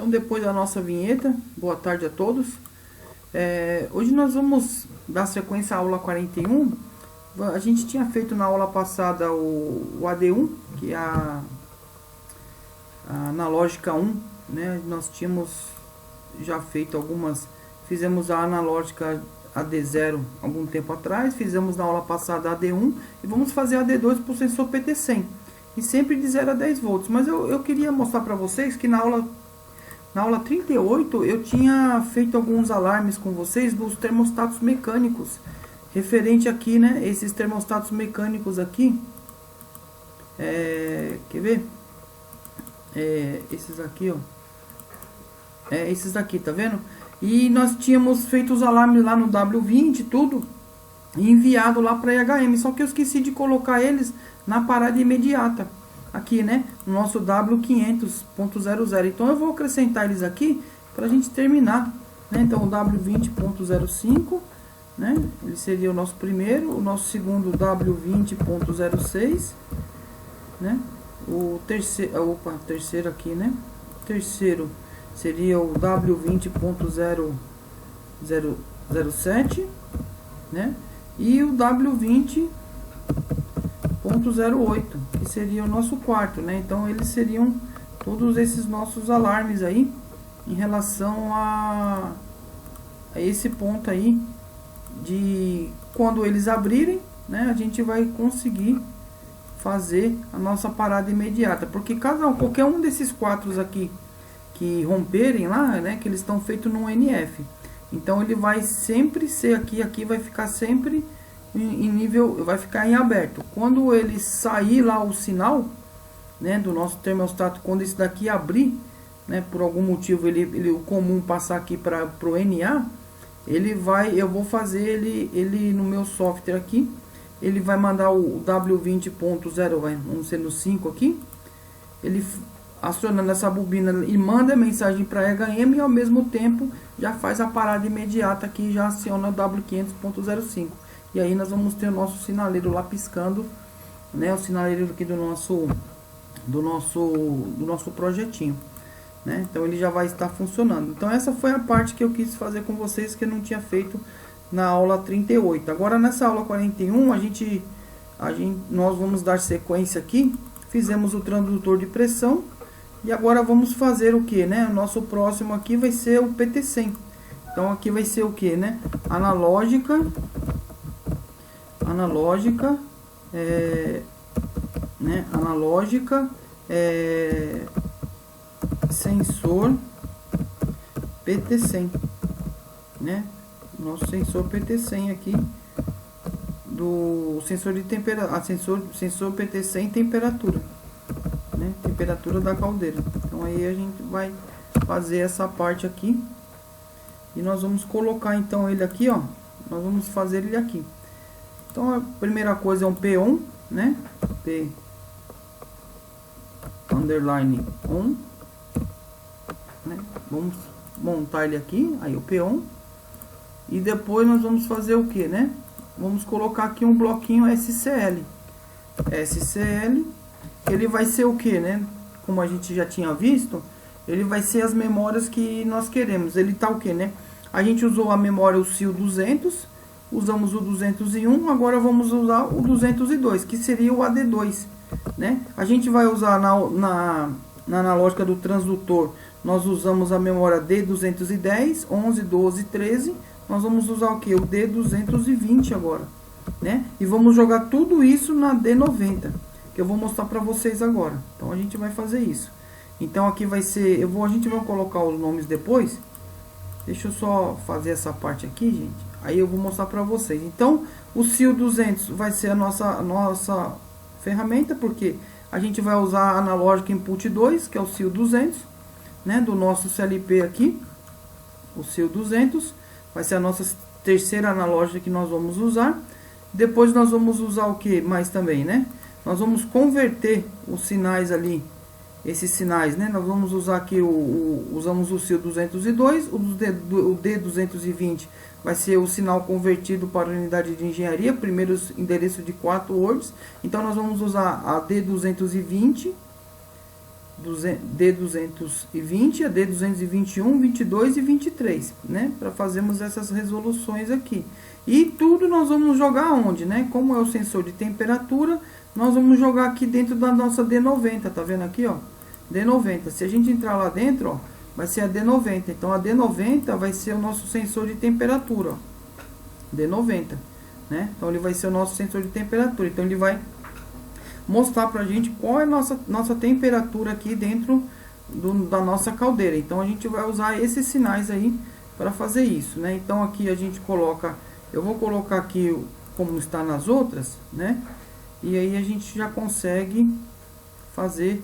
Então, depois da nossa vinheta, boa tarde a todos. Hoje nós vamos dar sequência à aula 41. A gente tinha feito na aula passada o AD1, que é a analógica 1, né? Nós tínhamos já feito fizemos a analógica AD0 algum tempo atrás, fizemos na aula passada a AD1 e vamos fazer a AD2 para o sensor PT100. E sempre de 0 a 10 volts. Mas eu queria mostrar para vocês que na aula 38 eu tinha feito alguns alarmes com vocês dos termostatos mecânicos. Referente aqui, né? Esses termostatos mecânicos aqui. Quer ver? Esses aqui, ó. Esses daqui, tá vendo? E nós tínhamos feito os alarmes lá no W20 tudo. E enviado lá para IHM. Só que eu esqueci de colocar eles na parada imediata. Aqui, né? No nosso W500.00. Então eu vou acrescentar eles aqui para a gente terminar. Né? Então o W20.05. Né? Ele seria o nosso primeiro. O nosso segundo W20.06. Né? O terceiro. Terceiro aqui, né? O terceiro seria o W20.007. Né? E o W20.08, que seria o nosso quarto, né? Então eles seriam todos esses nossos alarmes aí em relação a esse ponto aí de quando eles abrirem, né? A gente vai conseguir fazer a nossa parada imediata, porque qualquer um desses quatro aqui que romperem lá, né? Que eles estão feitos num NF. Então ele vai sempre ser aqui vai ficar sempre em nível, vai ficar em aberto. Quando ele sair lá o sinal, né, do nosso termostato, quando esse daqui abrir, né, por algum motivo o comum passar aqui para pro NA, eu vou fazer ele no meu software aqui, ele vai mandar o W20.0, vamos ser no 5 aqui, ele acionando essa bobina e manda a mensagem para HM e ao mesmo tempo já faz a parada imediata aqui, já aciona o W500.05. E aí nós vamos ter o nosso sinaleiro lá piscando, né, o sinaleiro aqui do nosso projetinho, né? Então ele já vai estar funcionando. Então essa foi a parte que eu quis fazer com vocês, que eu não tinha feito na aula 38. Agora nessa aula 41 nós vamos dar sequência aqui. Fizemos o transdutor de pressão. E agora vamos fazer o que, né? O nosso próximo aqui vai ser o PT100. Então aqui vai ser o que, né? Analógica, sensor PT100, né? Nosso sensor PT100 aqui do sensor de temperatura, sensor PT100 temperatura. Né, temperatura da caldeira. Então aí a gente vai fazer essa parte aqui e nós vamos colocar então ele aqui, ó. Nós vamos fazer ele aqui. Então a primeira coisa é um P1, né? P underline on, né? Vamos montar ele aqui, aí o P1. E depois nós vamos fazer o que, né? Vamos colocar aqui um bloquinho SCL. Ele vai ser o que, né? Como a gente já tinha visto, ele vai ser as memórias que nós queremos. Ele tá o que, né? A gente usou a memória o SIL 200, usamos o 201, agora vamos usar o 202, que seria o AD2, né? A gente vai usar na analógica do transdutor, nós usamos a memória D210, 11, 12, 13, nós vamos usar o que? O D220 agora, né? E vamos jogar tudo isso na D90. Eu vou mostrar para vocês agora. Então a gente vai fazer isso. Então aqui vai ser, a gente vai colocar os nomes depois. Deixa eu só fazer essa parte aqui, gente. Aí eu vou mostrar para vocês. Então o SIL 200 vai ser a nossa ferramenta, porque a gente vai usar a analógica input 2, que é o SIL 200, né, do nosso CLP aqui. O SIL 200 vai ser a nossa terceira analógica que nós vamos usar. Depois nós vamos usar o que mais também, né? Nós vamos converter os sinais ali, esses sinais, né? Nós vamos usar aqui, usamos o SIL 202, o D220 vai ser o sinal convertido para a unidade de engenharia, primeiro endereço de 4 words. Então nós vamos usar a D220 D220, a D221, 22 e 23, né? Para fazermos essas resoluções aqui. E tudo nós vamos jogar onde, né? Como é o sensor de temperatura, nós vamos jogar aqui dentro da nossa D90, tá vendo aqui, ó? D90. Se a gente entrar lá dentro, ó, vai ser a D90. Então a D90 vai ser o nosso sensor de temperatura, ó. D90, né? Então ele vai ser o nosso sensor de temperatura. Então ele vai mostrar pra gente qual é a nossa temperatura aqui dentro da nossa caldeira. Então a gente vai usar esses sinais aí para fazer isso, né? Então aqui a gente coloca, eu vou colocar aqui como está nas outras, né? E aí a gente já consegue fazer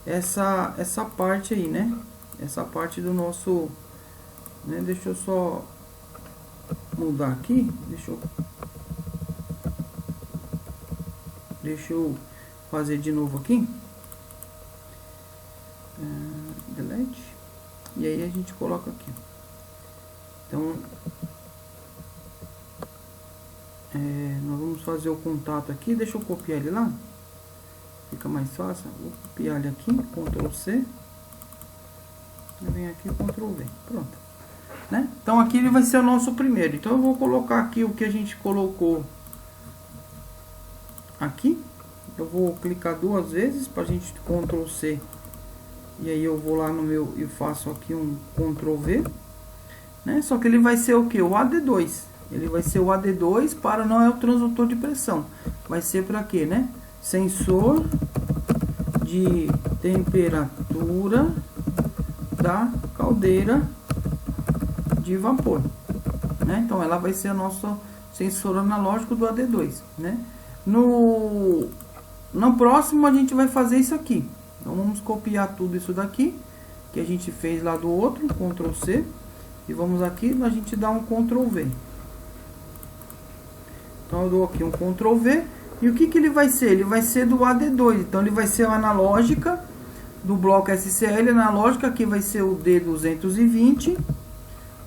essa parte aí, né? Essa parte do nosso, né? Deixa eu só mudar aqui, deixa eu fazer de novo aqui, delete, e aí a gente coloca aqui. Então nós vamos fazer o contato aqui, deixa eu copiar ele lá, fica mais fácil. Vou copiar ele aqui, Ctrl C, eu venho aqui, Ctrl V, pronto, né? Então aqui ele vai ser o nosso primeiro. Então eu vou colocar aqui o que a gente colocou aqui. Eu vou clicar duas vezes para a gente Ctrl C, e aí eu vou lá no meu e faço aqui um Ctrl V, né? Só que ele vai ser o que? O AD2. Ele vai ser o AD2 para, não é o transdutor de pressão. Vai ser para quê, né? Sensor de temperatura da caldeira de vapor, né? Então ela vai ser o nosso sensor analógico do AD2, né? No próximo a gente vai fazer isso aqui. Então vamos copiar tudo isso daqui que a gente fez lá do outro, Ctrl C, e vamos aqui, a gente dá um Ctrl V. Então eu dou aqui um Ctrl V, e o que ele vai ser? Ele vai ser do AD2, então ele vai ser a analógica do bloco SCL, analógica, aqui vai ser o D220,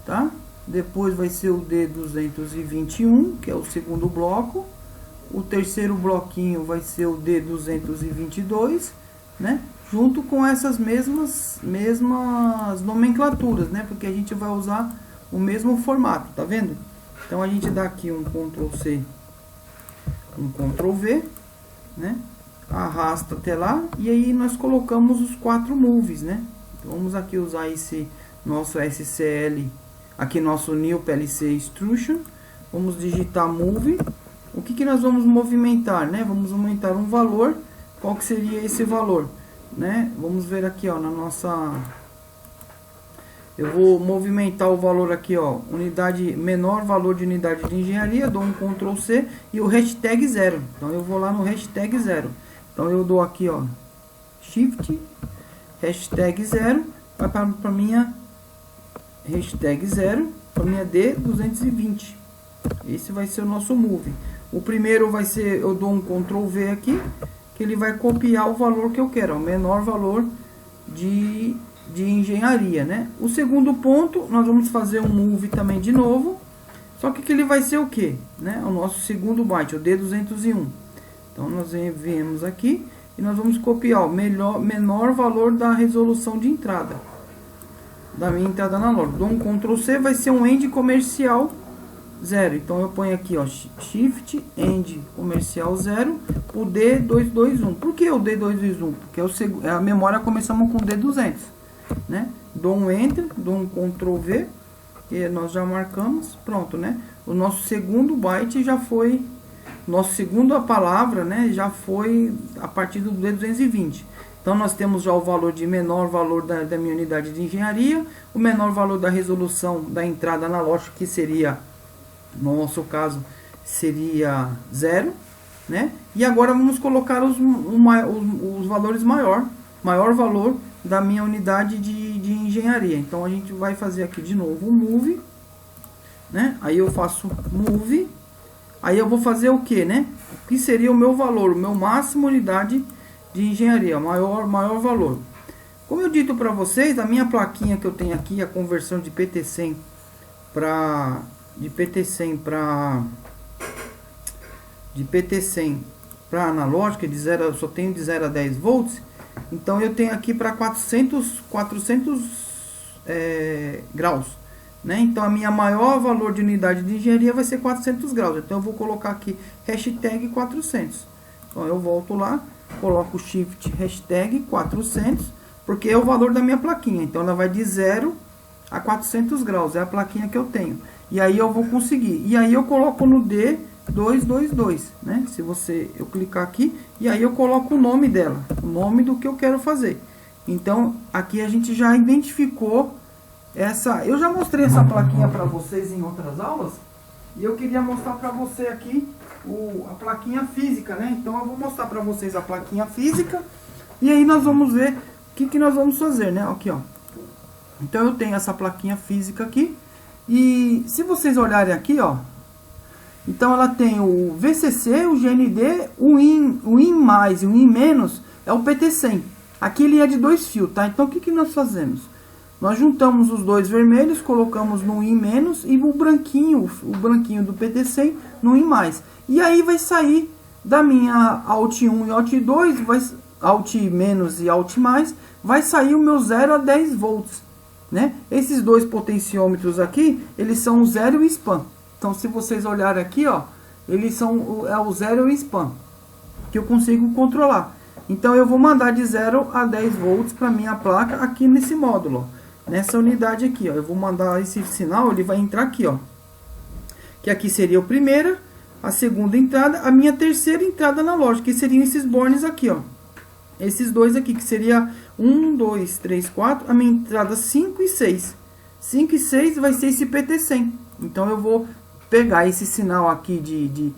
tá? Depois vai ser o D221, que é o segundo bloco. O terceiro bloquinho vai ser o D222, né? Junto com essas mesmas nomenclaturas, né? Porque a gente vai usar o mesmo formato, tá vendo? Então a gente dá aqui um Ctrl C, um Ctrl V, né? Arrasta até lá, e aí nós colocamos os 4 moves, né? Então, vamos aqui usar esse nosso SCL, aqui nosso New PLC Instruction. Vamos digitar move. O que nós vamos movimentar, né? Vamos aumentar um valor. Qual que seria esse valor, né? Vamos ver aqui, ó, na nossa... Eu vou movimentar o valor aqui, ó, unidade, menor valor de unidade de engenharia, dou um Ctrl C e o hashtag 0. Então eu vou lá no hashtag 0. Então eu dou aqui, ó, Shift, hashtag 0, vai para minha hashtag 0, para minha D220. Esse vai ser o nosso move. O primeiro vai ser, eu dou um Ctrl V aqui, que ele vai copiar o valor que eu quero, o menor valor de engenharia, né? O segundo ponto, nós vamos fazer um move também de novo, só que ele vai ser o que, né? O nosso segundo byte, o D201. Então nós viemos aqui e nós vamos copiar o menor valor da resolução de entrada, da minha entrada analógica. Dou um Ctrl C, vai ser um end comercial 0. Então eu ponho aqui, ó, Shift end comercial 0, o D221. Por que o D221? Porque a memória começamos com o D200, né? Dou um Enter, dou um Ctrl V, e nós já marcamos, pronto, né? O nosso segundo byte já foi, nossa segunda palavra, né? Já foi a partir do D220. Então nós temos já o valor de menor valor da minha unidade de engenharia, o menor valor da resolução da entrada analógica, que seria, no nosso caso, seria 0, né? E agora vamos colocar os valores maior valor da minha unidade de engenharia. Então a gente vai fazer aqui de novo um move, né? Aí eu faço move, aí eu vou fazer o que, né? O que seria o meu valor, o meu máximo unidade de engenharia, maior valor. Como eu dito para vocês, a minha plaquinha que eu tenho aqui, a conversão de PT100 para analógica, de 0, eu só tenho de 0 a 10 volts. Então eu tenho aqui para 400 graus, né? Então a minha maior valor de unidade de engenharia vai ser 400 graus. Então eu vou colocar aqui hashtag 400. Então eu volto lá, coloco o shift hashtag 400, porque é o valor da minha plaquinha. Então ela vai de 0 a 400 graus, é a plaquinha que eu tenho. E aí eu vou conseguir. E aí eu coloco no D222, né? Se eu clicar aqui, e aí eu coloco o nome dela, o nome do que eu quero fazer. Então aqui a gente já identificou essa. Eu já mostrei essa plaquinha para vocês em outras aulas, e eu queria mostrar para você aqui a plaquinha física, né? Então eu vou mostrar para vocês a plaquinha física, e aí nós vamos ver o que nós vamos fazer, né? Aqui, ó. Então eu tenho essa plaquinha física aqui, e se vocês olharem aqui, ó, então ela tem o VCC, o GND, o IN mais e o IN menos é o PT100. Aqui ele é de 2 fios, tá? Então o que nós fazemos? Nós juntamos os dois vermelhos, colocamos no IN menos e o branquinho do PT100 no IN mais. E aí vai sair da minha Alt 1 e Alt 2, Alt menos e Alt mais, vai sair o meu 0 a 10 volts, né? Esses dois potenciômetros aqui, eles são o 0 e o SPAN. Então se vocês olharem aqui, ó, eles são o 0 e o SPAN, que eu consigo controlar. Então eu vou mandar de 0 a 10 volts para minha placa aqui nesse módulo, ó, nessa unidade aqui, ó. Eu vou mandar esse sinal, ele vai entrar aqui, ó, que aqui seria a primeira, a segunda entrada, a minha terceira entrada analógica, que seriam esses bornes aqui, ó. Esses dois aqui, que seria 1, 2, 3, 4, a minha entrada 5 e 6. 5 e 6 vai ser esse PT100. Então eu vou pegar esse sinal aqui de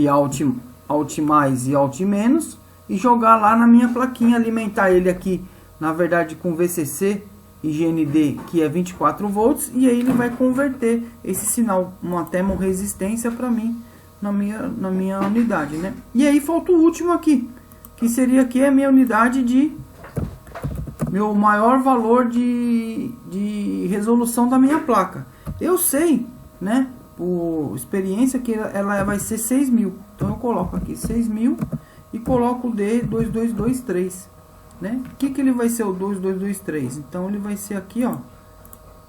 Alt mais e Alt menos e jogar lá na minha plaquinha, alimentar ele aqui, na verdade, com VCC e GND, que é 24 volts, e aí ele vai converter esse sinal, uma termorresistência para mim na minha unidade, né? E aí falta o último aqui, que seria aqui a minha unidade de meu maior valor de resolução da minha placa. Eu sei, né, por experiência, que ela vai ser 6.000. Então eu coloco aqui 6.000 e coloco o D2223, né? O que ele vai ser o 2223? Então ele vai ser aqui, ó.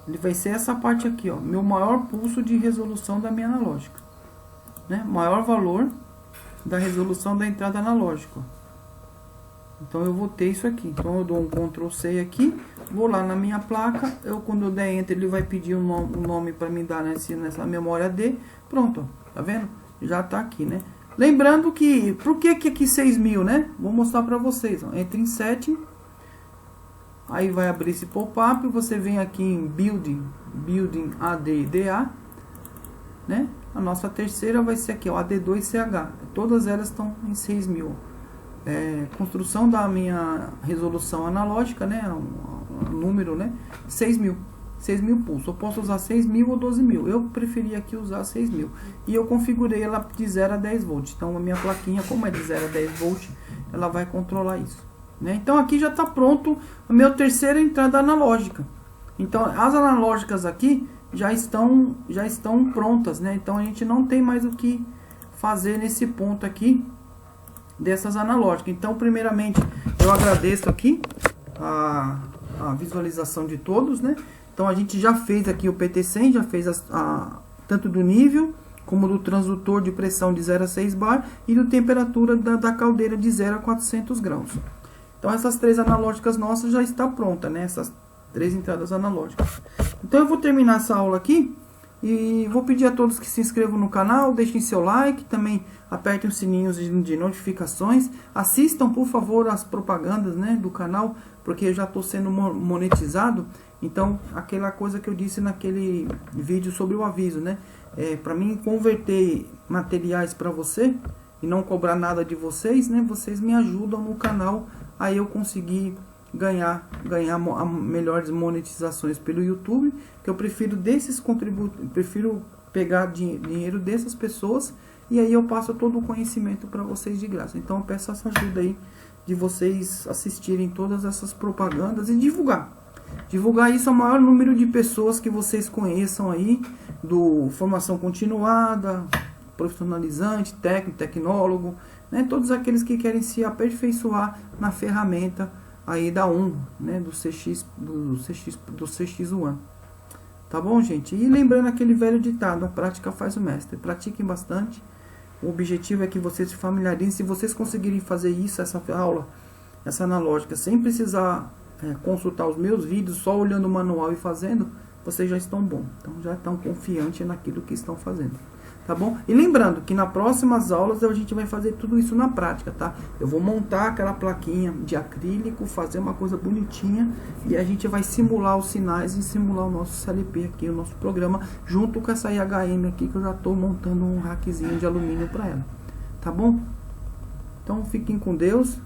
Ele vai ser essa parte aqui, ó, meu maior pulso de resolução da minha analógica, né? Maior valor da resolução da entrada analógica. Então eu vou ter isso aqui. Então eu dou um Ctrl C aqui, vou lá na minha placa, quando eu der Enter, ele vai pedir um nome para me dar nessa memória D. Pronto, tá vendo? Já tá aqui, né? Lembrando que, por que aqui 6.000, né? Vou mostrar para vocês, ó. Entra em Setting, aí vai abrir esse pop-up, você vem aqui em Building AD/DA, né? A nossa terceira vai ser aqui, ó, AD2CH. Todas elas estão em 6.000. Construção da minha resolução analógica, né? O número, né? 6.000. 6.000 pulsos. Eu posso usar 6.000 ou 12.000. Eu preferi aqui usar 6.000. E eu configurei ela de 0 a 10 volts. Então a minha plaquinha, como é de 0 a 10 volts, ela vai controlar isso, né? Então aqui já está pronto a minha terceira entrada analógica. Então as analógicas aqui já estão prontas, né? Então a gente não tem mais o que fazer nesse ponto aqui dessas analógicas. Então primeiramente eu agradeço aqui a visualização de todos, né? Então a gente já fez aqui o PT100, já fez tanto do nível como do transdutor de pressão de 0 a 6 bar e do temperatura da caldeira de 0 a 400 graus. Então essas três analógicas nossas já está pronta, né? Essas três entradas analógicas. Então eu vou terminar essa aula aqui e vou pedir a todos que se inscrevam no canal, deixem seu like, também apertem os sininhos de notificações, assistam por favor as propagandas, né, do canal, porque eu já estou sendo monetizado. Então aquela coisa que eu disse naquele vídeo sobre o aviso, né, para mim converter materiais para você e não cobrar nada de vocês, né, vocês me ajudam no canal a eu conseguir ganhar melhores monetizações pelo YouTube, que eu prefiro desses contributos, prefiro pegar dinheiro dessas pessoas e aí eu passo todo o conhecimento para vocês de graça. Então eu peço essa ajuda aí de vocês assistirem todas essas propagandas e divulgar isso ao maior número de pessoas que vocês conheçam aí, do formação continuada, profissionalizante, técnico, tecnólogo, né? Todos aqueles que querem se aperfeiçoar na ferramenta aí da né? Do CX1. Tá bom, gente? E lembrando aquele velho ditado, a prática faz o mestre. Pratiquem bastante. O objetivo é que vocês se familiarizem. Se vocês conseguirem fazer isso, essa aula, essa analógica, sem precisar consultar os meus vídeos, só olhando o manual e fazendo, vocês já estão bom. Então já estão confiantes naquilo que estão fazendo. Tá bom? E lembrando que nas próximas aulas a gente vai fazer tudo isso na prática, tá? Eu vou montar aquela plaquinha de acrílico, fazer uma coisa bonitinha e a gente vai simular os sinais e simular o nosso CLP aqui, o nosso programa, junto com essa IHM aqui que eu já estou montando um rackzinho de alumínio para ela. Tá bom? Então fiquem com Deus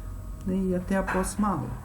e até a próxima aula.